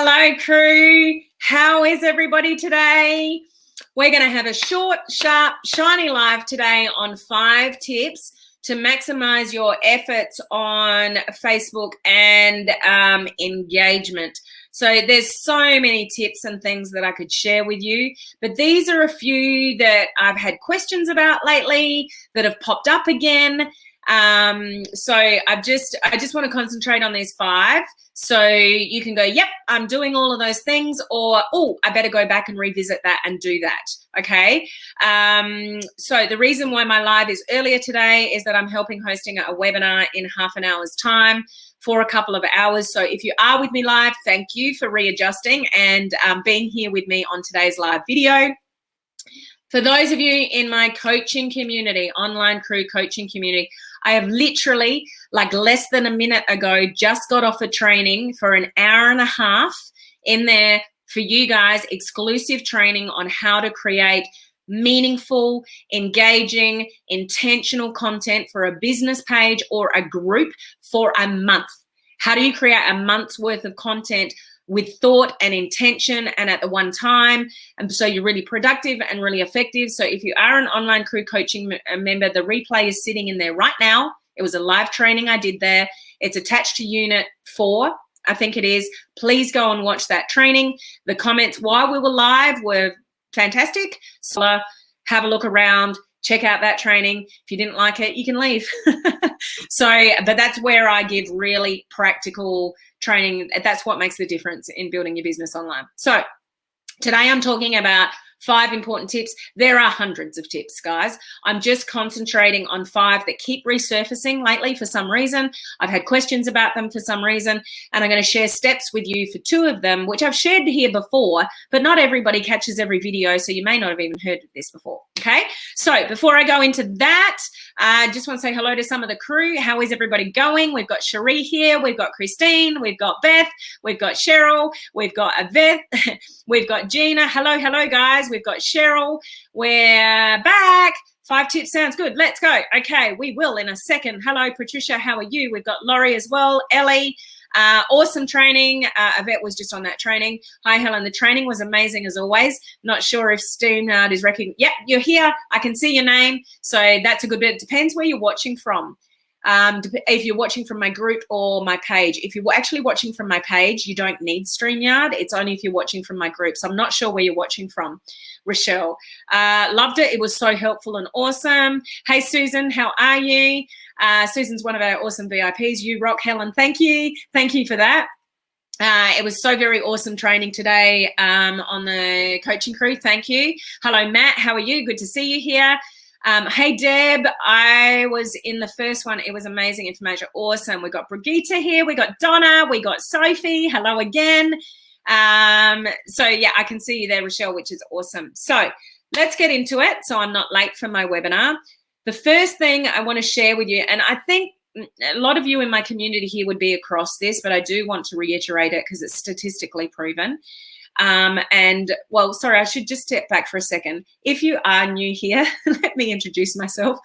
Hello, crew. How is everybody today? We're going to have a short, sharp, shiny live today on 5 tips to maximize your efforts on Facebook and engagement. So there's so many tips and things that I could share with you, but these are a few that I've had questions about lately that have popped up again. So I just want to concentrate on these 5. So you can go, yep, I'm doing all of those things, or, oh, I better go back and revisit that and do that. Okay. So the reason why my live is earlier today is that I'm hosting a webinar in half an hour's time for a couple of hours. So if you are with me live, thank you for readjusting and being here with me on today's live video. For those of you in my coaching community, online crew coaching community, I have literally, like less than a minute ago, just got off a training for an hour and a half in there for you guys, exclusive training on how to create meaningful, engaging, intentional content for a business page or a group for a month. How do you create a month's worth of content with thought and intention and at the one time, and so you're really productive and really effective? So if you are an online crew coaching member, the replay is sitting in there right now. It was a live training I did there. It's attached to unit 4, I think it is. Please go and watch that training. The comments while we were live were fantastic. So have a look around, check out that training. If you didn't like it, you can leave. But that's where I give really practical training. That's what makes the difference in building your business online. So today I'm talking about 5 important tips. There are hundreds of tips, guys. I'm just concentrating on 5 that keep resurfacing lately for some reason. I've had questions about them for some reason, and I'm going to share steps with you for 2 of them, which I've shared here before, but not everybody catches every video, so you may not have even heard of this before, okay? So before I go into that, I just want to say hello to some of the crew. How is everybody going? We've got Cherie here. We've got Christine. We've got Beth. We've got Cheryl. We've got Yvette. We've got Gina. Hello, guys. We've got Cheryl. We're back. 5 tips sounds good. Let's go. Okay, we will in a second. Hello, Patricia. How are you? We've got Laurie as well. Ellie. Awesome training. Yvette was just on that training. Hi, Helen. The training was amazing as always. Not sure if StreamYard is recognizing. Yep, you're here. I can see your name. So that's a good bit. It depends where you're watching from. If you're watching from my group or my page. If you're actually watching from my page, you don't need StreamYard. It's only if you're watching from my group. So I'm not sure where you're watching from, Rochelle. Loved it. It was so helpful and awesome. Hey, Susan, how are you? Susan's one of our awesome VIPs. You rock, Helen. Thank you. Thank you for that. It was so very awesome training today on the coaching crew. Thank you. Hello, Matt. How are you? Good to see you here. Hey, Deb. I was in the first one. It was amazing information. Awesome. We got Brigitte here. We got Donna. We got Sophie. Hello again. So, yeah, I can see you there, Rochelle, which is awesome. So let's get into it so I'm not late for my webinar. The first thing I want to share with you, and I think a lot of you in my community here would be across this, but I do want to reiterate it because it's statistically proven. And well, sorry, I should just step back for a second. If you are new here, let me introduce myself.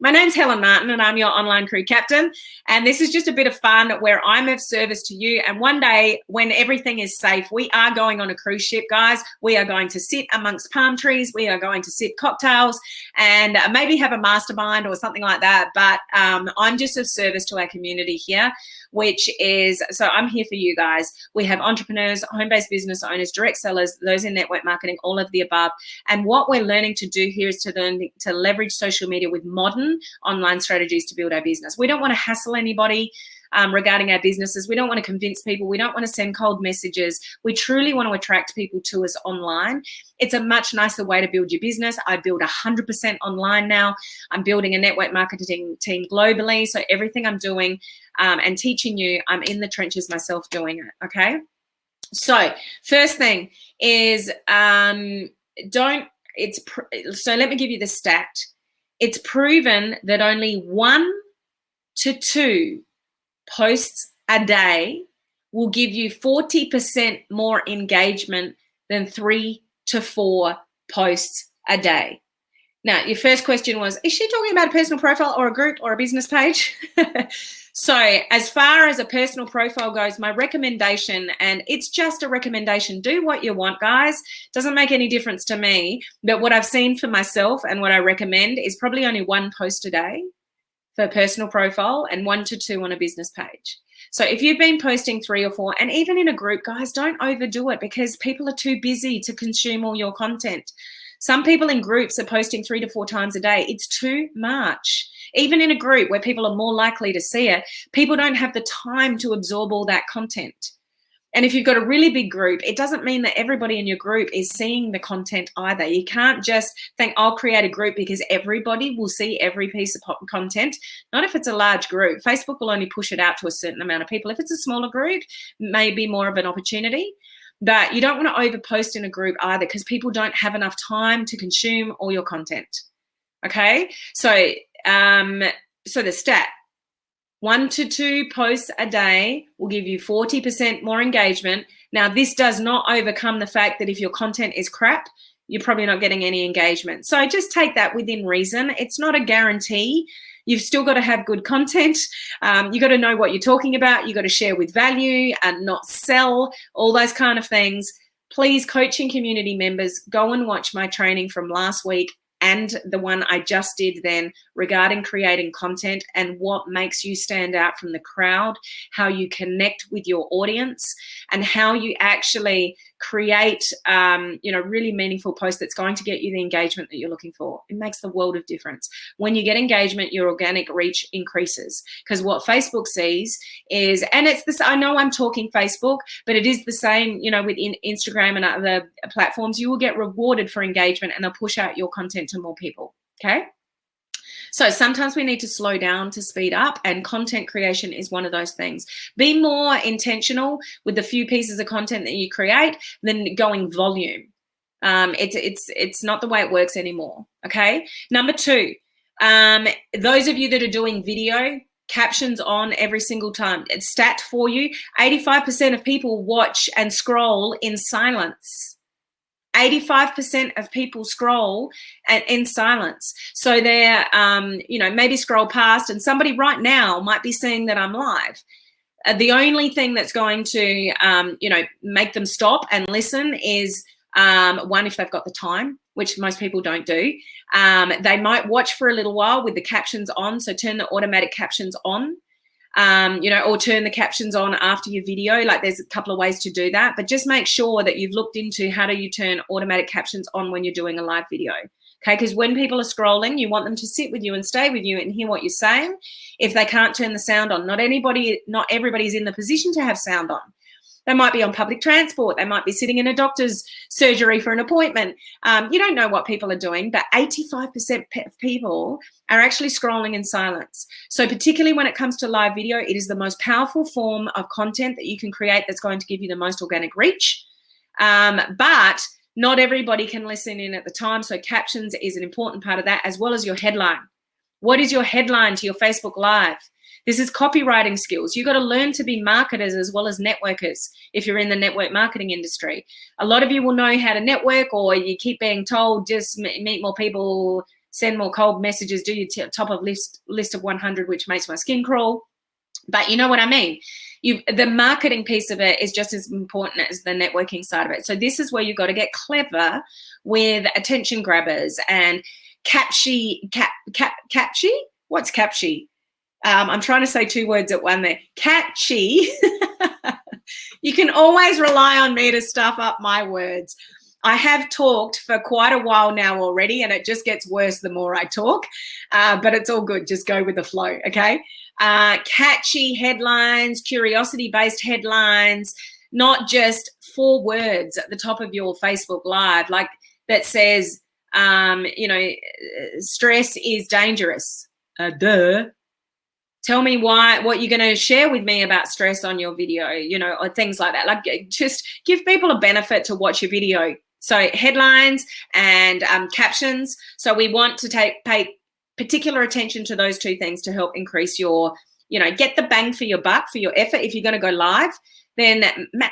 My name's Helen Martin and I'm your online crew captain. And this is just a bit of fun where I'm of service to you. And one day when everything is safe, we are going on a cruise ship, guys. We are going to sit amongst palm trees. We are going to sip cocktails and maybe have a mastermind or something like that. But I'm just of service to our community here, which is, so I'm here for you guys. We have entrepreneurs, home-based business owners, direct sellers, those in network marketing, all of the above. And what we're learning to do here is to learn to leverage social media with modern online strategies to build our business. We don't want to hassle anybody regarding our businesses. We don't want to convince people. We don't want to send cold messages. We truly want to attract people to us online. It's a much nicer way to build your business. I build 100% online now. I'm building a network marketing team globally. So everything I'm doing and teaching you, I'm in the trenches myself doing it, okay? So first thing is so let me give you the stat. It's proven that only 1 to 2 posts a day will give you 40% more engagement than 3 to 4 posts a day. Now, your first question was, is she talking about a personal profile or a group or a business page? So as far as a personal profile goes, my recommendation, and it's just a recommendation, do what you want, guys. Doesn't make any difference to me. But what I've seen for myself and what I recommend is probably only 1 post a day for a personal profile and 1 to 2 on a business page. So if you've been posting 3 or 4, and even in a group, guys, don't overdo it because people are too busy to consume all your content. Some people in groups are posting 3 to 4 times a day. It's too much. Even in a group where people are more likely to see it, people don't have the time to absorb all that content. And if you've got a really big group, it doesn't mean that everybody in your group is seeing the content either. You can't just think, I'll create a group because everybody will see every piece of content. Not if it's a large group. Facebook will only push it out to a certain amount of people. If it's a smaller group, maybe more of an opportunity. But you don't want to overpost in a group either because people don't have enough time to consume all your content. Okay? So the stat, 1 to 2 posts a day will give you 40% more engagement. Now, this does not overcome the fact that if your content is crap, you're probably not getting any engagement. So just take that within reason. It's not a guarantee. You've still got to have good content. You got to know what you're talking about. You got to share with value and not sell, all those kind of things. Please, coaching community members, go and watch my training from last week and the one I just did then regarding creating content and what makes you stand out from the crowd, how you connect with your audience, and how you actually create, really meaningful posts that's going to get you the engagement that you're looking for. It makes the world of difference. When you get engagement, your organic reach increases because what Facebook sees is, and it's this, I know I'm talking Facebook, but it is the same, within Instagram and other platforms. You will get rewarded for engagement and they'll push out your content to more people. Okay. So sometimes we need to slow down to speed up, and content creation is one of those things. Be more intentional with the few pieces of content that you create than going volume. It's not the way it works anymore. Okay. Number 2, those of you that are doing video, captions on every single time. It's stat for you. 85% of people watch and scroll in silence. 85% of people scroll in silence. So they're, maybe scroll past, and somebody right now might be seeing that I'm live. The only thing that's going to, make them stop and listen is, one, if they've got the time, which most people don't do. They might watch for a little while with the captions on. So turn the automatic captions on. Or turn the captions on after your video. Like, there's a couple of ways to do that, but just make sure that you've looked into how do you turn automatic captions on when you're doing a live video. Okay, because when people are scrolling, you want them to sit with you and stay with you and hear what you're saying. If they can't turn the sound on, not everybody's in the position to have sound on. They might be on public transport. They might be sitting in a doctor's surgery for an appointment. You don't know what people are doing, but 85% of people are actually scrolling in silence. So particularly when it comes to live video, it is the most powerful form of content that you can create that's going to give you the most organic reach. But not everybody can listen in at the time. So captions is an important part of that, as well as your headline. What is your headline to your Facebook Live? This is copywriting skills. You've got to learn to be marketers as well as networkers if you're in the network marketing industry. A lot of you will know how to network, or you keep being told just meet more people, send more cold messages, do your top of list of 100, which makes my skin crawl. But you know what I mean. The marketing piece of it is just as important as the networking side of it. So this is where you've got to get clever with attention grabbers and capshy. What's capshy? I'm trying to say 2 words at one there. Catchy. You can always rely on me to stuff up my words. I have talked for quite a while now already, and it just gets worse the more I talk, but it's all good. Just go with the flow, okay? Catchy headlines, curiosity-based headlines, not just 4 words at the top of your Facebook Live, like that says, stress is dangerous. Duh. Tell me what you're going to share with me about stress on your video, or things like that. Like, just give people a benefit to watch your video. So headlines and captions. So we want to pay particular attention to those 2 things to help increase your, get the bang for your buck, for your effort. If you're going to go live, then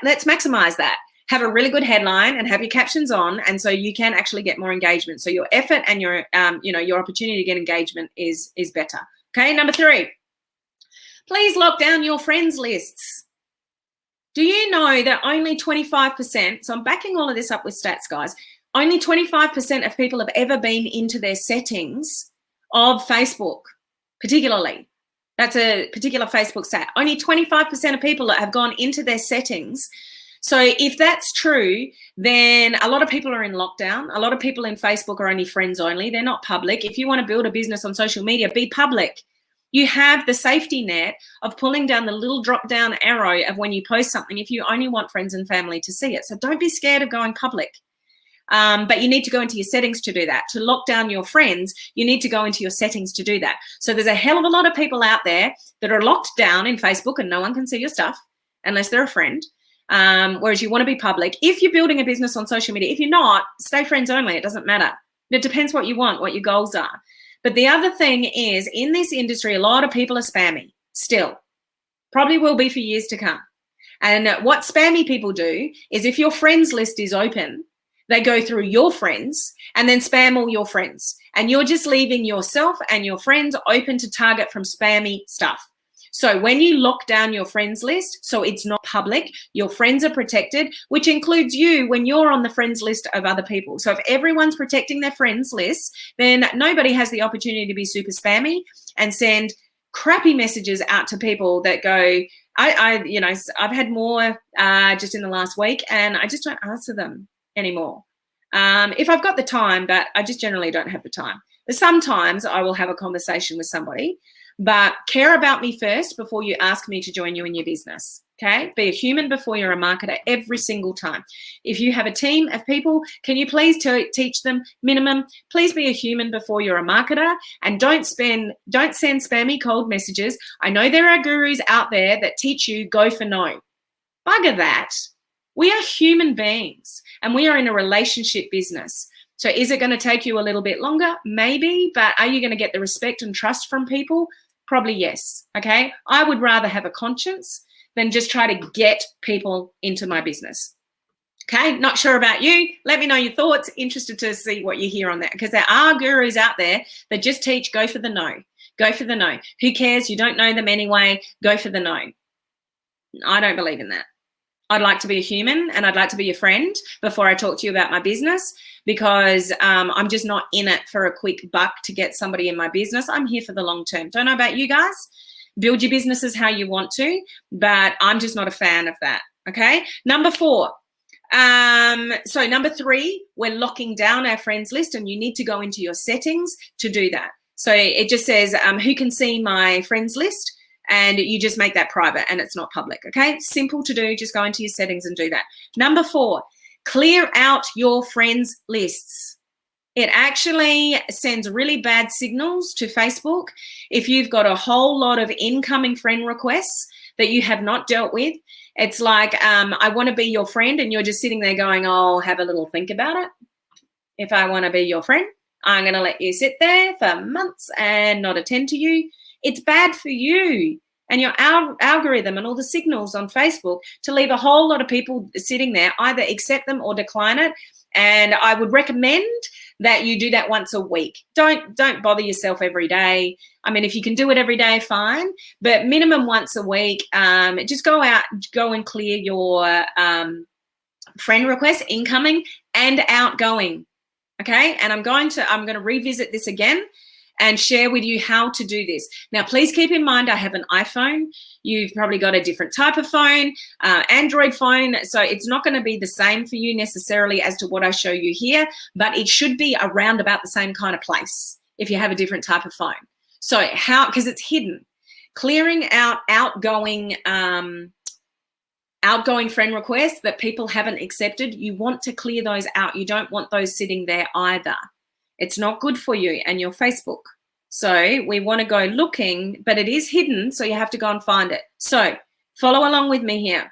let's maximize that. Have a really good headline and have your captions on, and so you can actually get more engagement. So your effort and your, your opportunity to get engagement is better. Okay, number 3. Please lock down your friends lists. Do you know that only 25%, so I'm backing all of this up with stats, guys, only 25% of people have ever been into their settings of Facebook, particularly. That's a particular Facebook stat. Only 25% of people have gone into their settings. So if that's true, then a lot of people are in lockdown. A lot of people in Facebook are only friends only. They're not public. If you want to build a business on social media, be public. You have the safety net of pulling down the little drop down arrow of when you post something if you only want friends and family to see it. So don't be scared of going public. But you need to go into your settings to do that. To lock down your friends, you need to go into your settings to do that. So there's a hell of a lot of people out there that are locked down in Facebook and no one can see your stuff unless they're a friend. Whereas you want to be public. If you're building a business on social media, if you're not, stay friends only. It doesn't matter. It depends what you want, what your goals are. But the other thing is, in this industry, a lot of people are spammy still. Probably will be for years to come. And what spammy people do is if your friends list is open, they go through your friends and then spam all your friends. And you're just leaving yourself and your friends open to target from spammy stuff. So when you lock down your friends list, so it's not public, your friends are protected, which includes you when you're on the friends list of other people. So if everyone's protecting their friends list, then nobody has the opportunity to be super spammy and send crappy messages out to people that go, I've had more just in the last week and I just don't answer them anymore. If I've got the time, but I just generally don't have the time. But sometimes I will have a conversation with somebody. But care about me first before you ask me to join you in your business, okay? Be a human before you're a marketer every single time. If you have a team of people, can you please teach them minimum, please be a human before you're a marketer and don't send spammy cold messages. I know there are gurus out there that teach you go for no. Bugger that. We are human beings and we are in a relationship business. So is it going to take you a little bit longer? Maybe, but are you going to get the respect and trust from people? Probably yes, okay? I would rather have a conscience than just try to get people into my business, okay? Not sure about you. Let me know your thoughts. Interested to see what you hear on that because there are gurus out there that just teach go for the no. Go for the no. Who cares? You don't know them anyway. Go for the no. I don't believe in that. I'd like to be a human and I'd like to be a friend before I talk to you about my business because I'm just not in it for a quick buck to get somebody in my business. I'm here for the long term. Don't know about you guys. Build your businesses how you want to, but I'm just not a fan of that, okay? Number 4. Number 3, we're locking down our friends list and you need to go into your settings to do that. So it just says who can see my friends list? And you just make that private and it's not public, okay? Simple to do, just go into your settings and do that. Number 4, clear out your friends lists. It actually sends really bad signals to Facebook if you've got a whole lot of incoming friend requests that you have not dealt with. It's like, I want to be your friend and you're just sitting there going, oh, have a little think about it. If I want to be your friend, I'm going to let you sit there for months and not attend to you. It's bad for you and your algorithm and all the signals on Facebook to leave a whole lot of people sitting there, either accept them or decline it. And I would recommend that you do that once a week. Don't bother yourself every day. I mean, if you can do it every day, fine, but minimum once a week. Just go and clear your friend requests, incoming and outgoing. Okay, and I'm going to revisit this again and share with you how to do this. Now, please keep in mind, I have an iPhone. You've probably got a different type of phone, Android phone. So it's not going to be the same for you necessarily as to what I show you here, but it should be around about the same kind of place if you have a different type of phone. So because it's hidden, clearing out outgoing friend requests that people haven't accepted, you want to clear those out. You don't want those sitting there either. It's not good for you and your Facebook. So we want to go looking, but it is hidden, so you have to go and find it. So follow along with me here.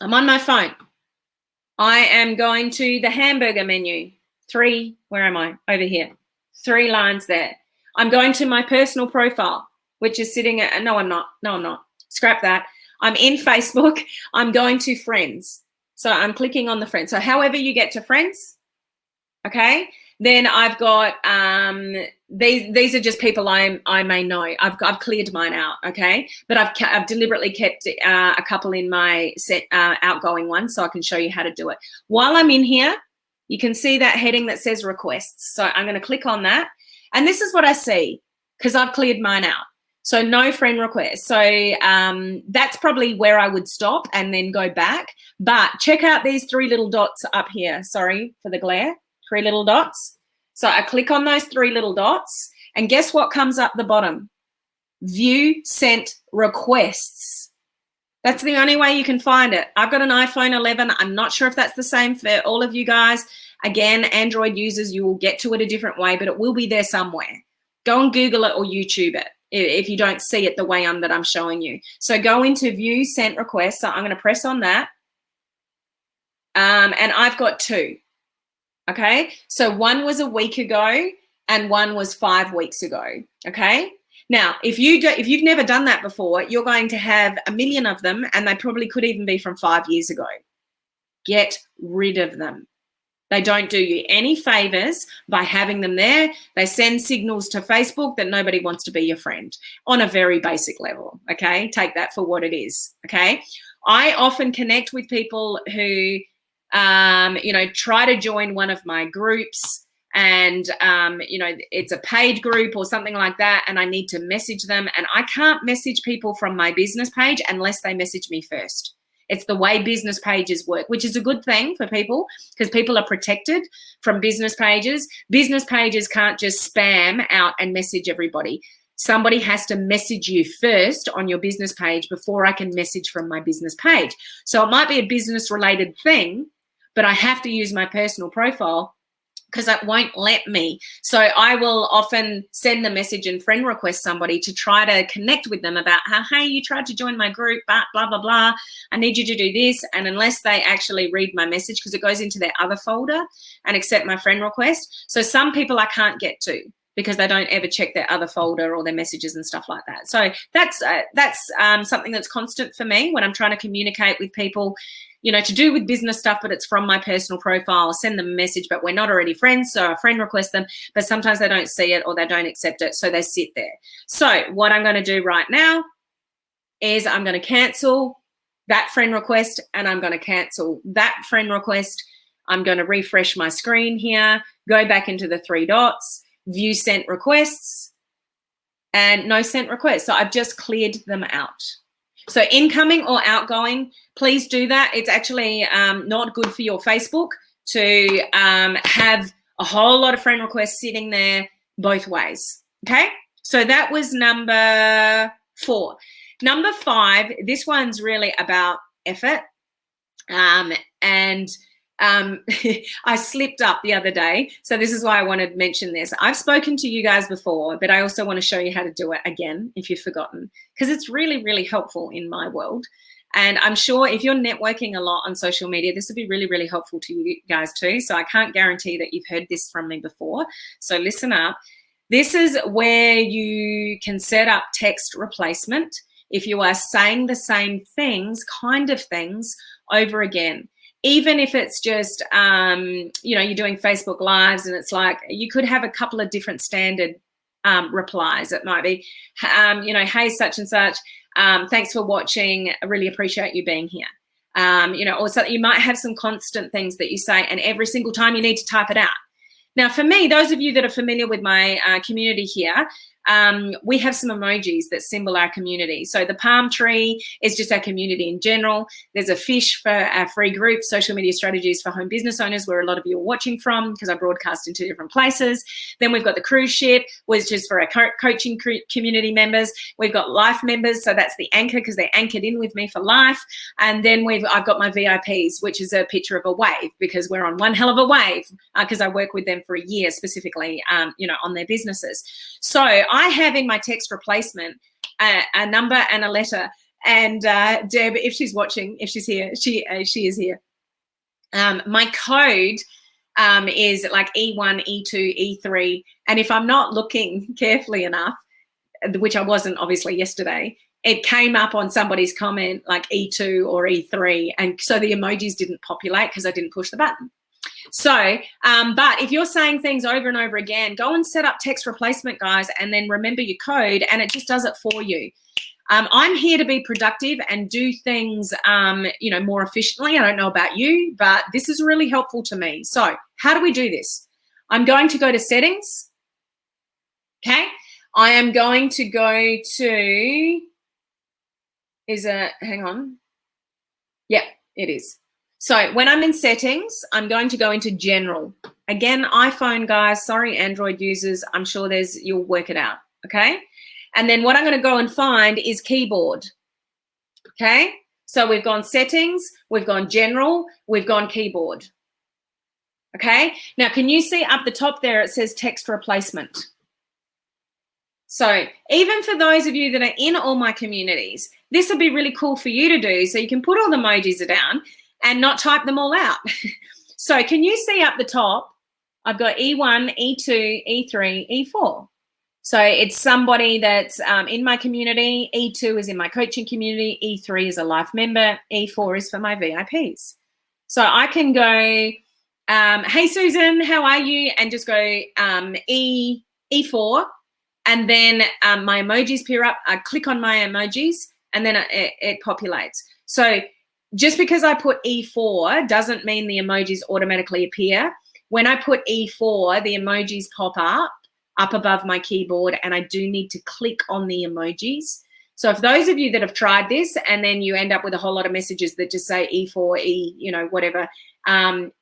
I'm on my phone. I am going to the hamburger menu. 3, where am I? Over here. 3 lines there. I'm going to my personal profile, which is sitting at, no, I'm not. Scrap that. I'm in Facebook. I'm going to friends. So I'm clicking on the friends. So however you get to friends, okay? Then I've got these are just people I may know. I've cleared mine out, okay? But I've deliberately kept a couple in my set outgoing one so I can show you how to do it. While I'm in here, you can see that heading that says requests. So I'm going to click on that, and this is what I see because I've cleared mine out. So no friend requests. So that's probably where I would stop and then go back. But check out these 3 little dots up here. Sorry for the glare. 3 little dots. So I click on those 3 little dots, and guess what comes up the bottom? View sent requests. That's the only way you can find it. I've got an iPhone 11. I'm not sure if that's the same for all of you guys. Again, Android users, you will get to it a different way, but it will be there somewhere. Go and Google it or YouTube it if you don't see it the way that I'm showing you. So go into view sent requests. So I'm going to press on that. And I've got 2. Okay, so one was a week ago and one was 5 weeks ago. Okay, now if you've never done that before, you're going to have a million of them, and they probably could even be from 5 years ago. Get rid of them. They don't do you any favors by having them there. They send signals to Facebook that nobody wants to be your friend on a very basic level. Okay, take that for what it is. Okay, I often connect with people who try to join one of my groups, and it's a paid group or something like that, and I need to message them, and I can't message people from my business page unless they message me first. It's the way business pages work, which is a good thing for people because people are protected from business pages. Business pages can't just spam out and message everybody. Somebody has to message you first on your business page before I can message from my business page. So it might be a business related thing, but I have to use my personal profile because it won't let me. So I will often send the message and friend request somebody to try to connect with them about how, hey, you tried to join my group, but blah, blah, blah. I need you to do this. And unless they actually read my message, because it goes into their other folder and accept my friend request. So some people I can't get to because they don't ever check their other folder or their messages and stuff like that. So that's something that's constant for me when I'm trying to communicate with people, to do with business stuff, but it's from my personal profile. I'll send them a message, but we're not already friends, so I friend request them, but sometimes they don't see it or they don't accept it, so they sit there. So what I'm going to do right now is I'm going to cancel that friend request, and I'm going to cancel that friend request. I'm going to refresh my screen here, go back into the 3 dots, view sent requests, and no sent requests. So I've just cleared them out. So incoming or outgoing, please do that. It's actually not good for your Facebook to have a whole lot of friend requests sitting there both ways. Okay, so that was number 4. Number 5, this one's really about effort. I slipped up the other day, so this is why I wanted to mention this. I've spoken to you guys before, but I also want to show you how to do it again if you've forgotten, because it's really, really helpful in my world. And I'm sure if you're networking a lot on social media, this would be really, really helpful to you guys too. So I can't guarantee that you've heard this from me before. So listen up. This is where you can set up text replacement if you are saying the same things, kind of things, over again. Even if it's just, you're doing Facebook Lives and it's like you could have a couple of different standard replies. It might be, hey, such and such, thanks for watching. I really appreciate you being here. Or so you might have some constant things that you say, and every single time you need to type it out. Now, for me, those of you that are familiar with my community here, we have some emojis that symbol our community. So the palm tree is just our community in general. There's a fish for our free group, Social Media Strategies for Home Business Owners, where a lot of you are watching from because I broadcast in 2 different places. Then we've got the cruise ship, which is for our coaching community members. We've got life members, so that's the anchor because they're anchored in with me for life. And then I've got my VIPs, which is a picture of a wave because we're on one hell of a wave because I work with them for a year specifically, on their businesses. So I have in my text replacement a number and a letter. And Deb, if she's watching, if she's here, she is here. My code is like E1, E2, E3. And if I'm not looking carefully enough, which I wasn't obviously yesterday, it came up on somebody's comment like E2 or E3. And so the emojis didn't populate because I didn't push the button. So, but if you're saying things over and over again, go and set up text replacement, guys, and then remember your code, and it just does it for you. I'm here to be productive and do things, more efficiently. I don't know about you, but this is really helpful to me. So how do we do this? I'm going to go to settings. Okay. I am going to go to, hang on. Yeah, it is. So when I'm in settings, I'm going to go into general. Again, iPhone guys, sorry, Android users, I'm sure you'll work it out. Okay. And then what I'm going to go and find is keyboard. Okay. So we've gone settings, we've gone general, we've gone keyboard. Okay. Now, can you see up the top there, it says text replacement. So even for those of you that are in all my communities, this will be really cool for you to do. So you can put all the emojis down and not type them all out. So can you see up the top, I've got E1, E2, E3, E4. So it's somebody that's in my community. E2 is in my coaching community. E3 is a life member. E4 is for my VIPs. So I can go, hey, Susan, how are you? And just go E4. And then my emojis appear up. I click on my emojis and then it populates. So just because I put E4 doesn't mean the emojis automatically appear. When I put E4, the emojis pop up above my keyboard, and I do need to click on the emojis. So if those of you that have tried this and then you end up with a whole lot of messages that just say E4, whatever,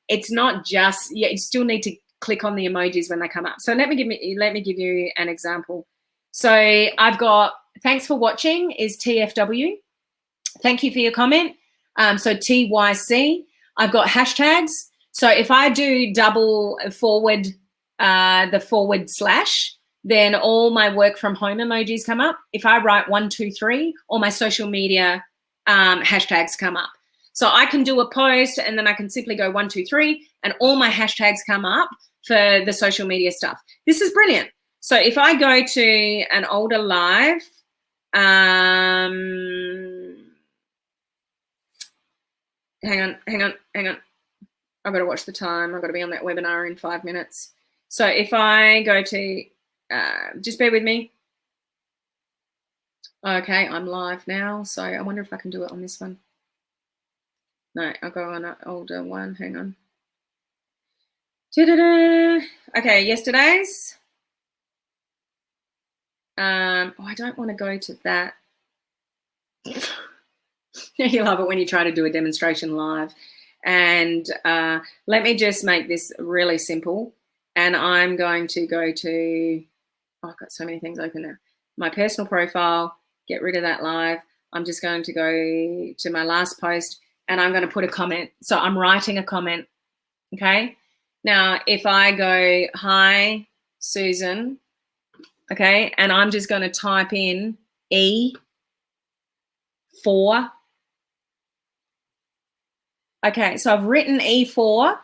it's not just, you still need to click on the emojis when they come up. So let me give you an example. So I've got, thanks for watching is TFW. Thank you for your comment. So TYC, I've got hashtags. So if I do double forward, the /, then all my work from home emojis come up. If I write 1, 2, 3, all my social media hashtags come up. So I can do a post and then I can simply go 1, 2, 3, and all my hashtags come up for the social media stuff. This is brilliant. So if I go to an older live, hang on. I've got to watch the time. I've got to be on that webinar in 5 minutes. So if I go to, just bear with me. Okay, I'm live now. So I wonder if I can do it on this one. No, I'll go on an older one. Hang on. Okay, yesterday's. I don't want to go to that. You love it when you try to do a demonstration live. And let me just make this really simple. And I'm going to go to, I've got so many things open now. My personal profile, get rid of that live. I'm just going to go to my last post and I'm going to put a comment. So I'm writing a comment, okay? Now, if I go, hi, Susan, okay, and I'm just going to type in E4. Okay, so I've written E4.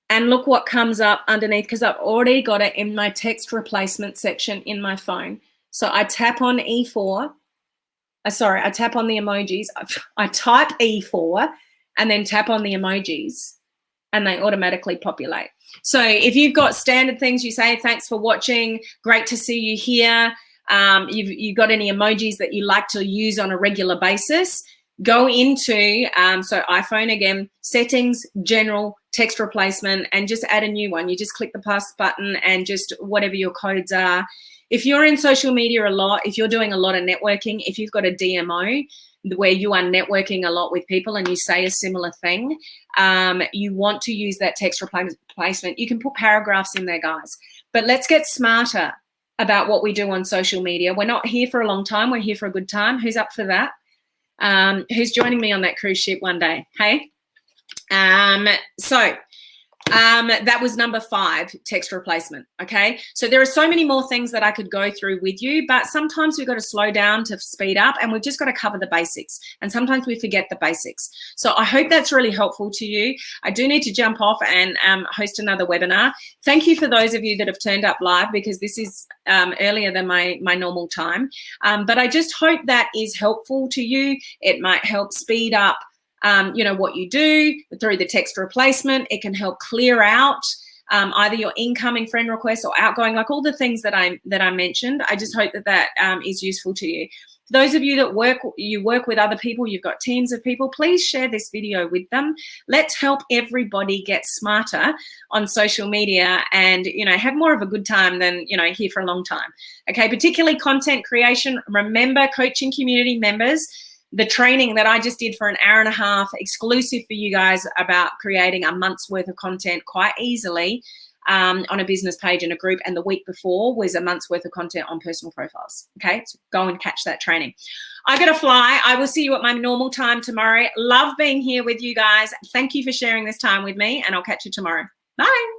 And look what comes up underneath, because I've already got it in my text replacement section in my phone. So I tap on E4. I tap on the emojis. I type E4 and then tap on the emojis and they automatically populate. So if you've got standard things, you say, thanks for watching. Great to see you here. You've got any emojis that you like to use on a regular basis, go into, so iPhone again, settings, general, text replacement, and just add a new one. You just click the plus button and just whatever your codes are. If you're in social media a lot, if you're doing a lot of networking, if you've got a DMO where you are networking a lot with people and you say a similar thing, you want to use that text replacement. You can put paragraphs in there, guys. But let's get smarter about what we do on social media. We're not here for a long time. We're here for a good time. Who's up for that? Who's joining me on that cruise ship one day? Hey? That was number 5, text replacement, okay? So there are so many more things that I could go through with you, but sometimes we've got to slow down to speed up and we've just got to cover the basics. And sometimes we forget the basics. So I hope that's really helpful to you. I do need to jump off and host another webinar. Thank you for those of you that have turned up live because this is earlier than my normal time. But I just hope that is helpful to you. It might help speed up what you do through the text replacement. It can help clear out either your incoming friend requests or outgoing, like all the things that I mentioned. I just hope that is useful to you. For those of you that work with other people, you've got teams of people, please share this video with them. Let's help everybody get smarter on social media and, have more of a good time than, here for a long time. Okay, particularly content creation. Remember, coaching community members, the training that I just did for an hour and a half, exclusive for you guys, about creating a month's worth of content quite easily on a business page in a group, and the week before was a month's worth of content on personal profiles. Okay, so go and catch that training. I gotta fly. I will see you at my normal time tomorrow. Love being here with you guys. Thank you for sharing this time with me, and I'll catch you tomorrow. Bye.